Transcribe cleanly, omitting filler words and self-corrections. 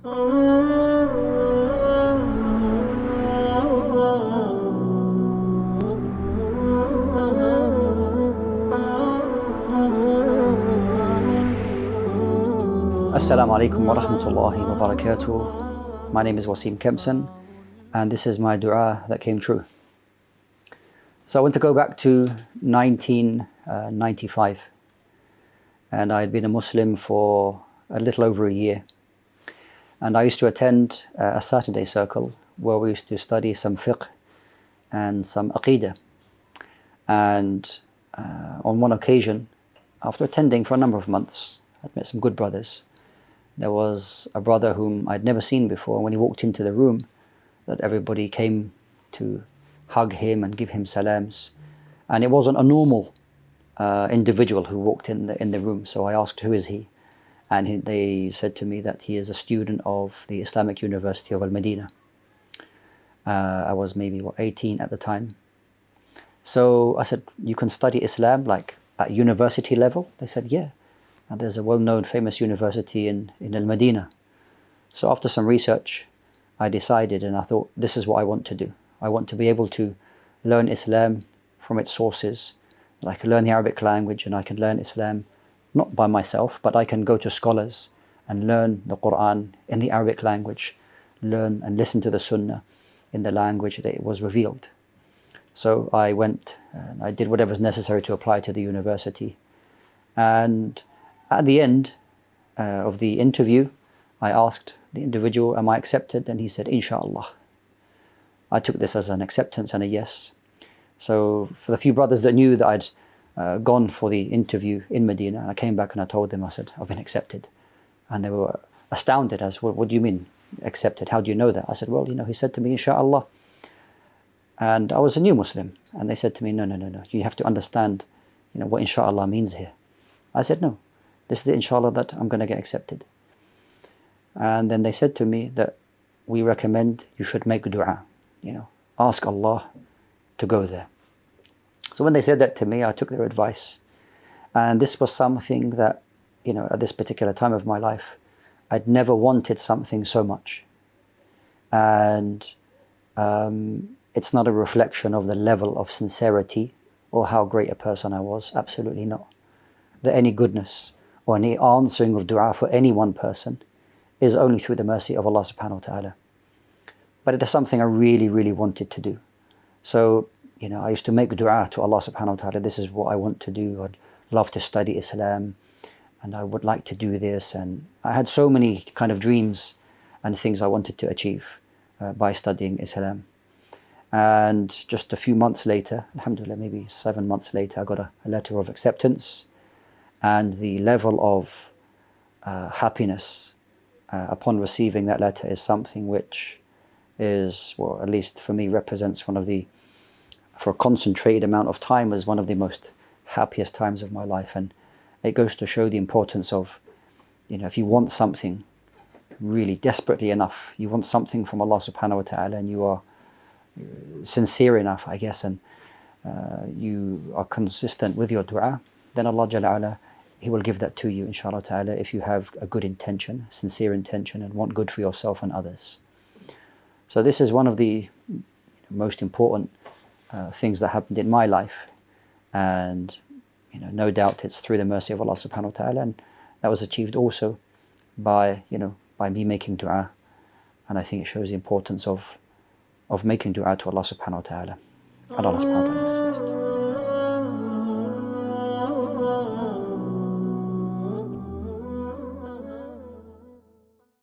Assalamu alaikum wa rahmatullahi wa barakatuh. My name is Wasim Kempson, and this is my dua that came true. So I want to go back to 1995, and I had been a Muslim for a little over a year. And I used to attend a Saturday circle where we used to study some fiqh and some aqidah. And on one occasion, after attending for a number of months, I'd met some good brothers. There was a brother whom I'd never seen before. When he walked into the room, that everybody came to hug him and give him salams. And it wasn't a normal individual who walked in the room. So I asked, who is he? And they said to me that he is a student of the Islamic University of Al-Madinah. I was maybe 18 at the time. So I said, you can study Islam like at university level? They said, yeah. And there's a well-known famous university in Al-Madinah. So after some research, I decided and I thought, this is what I want to do. I want to be able to learn Islam from its sources. I can learn the Arabic language and I can learn Islam not by myself, but I can go to scholars and learn the Quran in the Arabic language, learn and listen to the Sunnah in the language that it was revealed. So I went and I did whatever was necessary to apply to the university. And at the end of the interview, I asked the individual, am I accepted? And he said, Inshallah. I took this as an acceptance and a yes. So for the few brothers that knew that I'd gone for the interview in Medina, I came back and I told them, I said, I've been accepted. And they were astounded as, what do you mean accepted? How do you know that? I said, well, he said to me, Inshallah. And I was a new Muslim. And they said to me, no. You have to understand, what Inshallah means here. I said, no. This is the Inshallah that I'm going to get accepted. And then they said to me that we recommend you should make dua, ask Allah to go there. So when they said that to me, I took their advice. And this was something that, at this particular time of my life, I'd never wanted something so much. And it's not a reflection of the level of sincerity or how great a person I was. Absolutely not. That any goodness or any answering of dua for any one person is only through the mercy of Allah subhanahu wa ta'ala. But it is something I really, really wanted to do. So, I used to make dua to Allah subhanahu wa ta'ala. This is what I want to do. I'd love to study Islam and I would like to do this. And I had so many kind of dreams and things I wanted to achieve by studying Islam. And just a few months later, alhamdulillah, maybe 7 months later, I got a letter of acceptance. And the level of happiness upon receiving that letter is something which is, well, at least for me, represents one of the, for a concentrated amount of time, as one of the most happiest times of my life. And it goes to show the importance of, if you want something really desperately enough, you want something from Allah subhanahu wa ta'ala, and you are sincere enough, I guess, and you are consistent with your dua, then Allah Jalla ala, He will give that to you, inshallah ta'ala, if you have a good intention, sincere intention, and want good for yourself and others. So this is one of the most important things that happened in my life. And, no doubt it's through the mercy of Allah subhanahu wa ta'ala. And that was achieved also by, by me making dua. And I think it shows the importance of making dua to Allah subhanahu wa ta'ala. And Allah subhanahu wa ta'ala.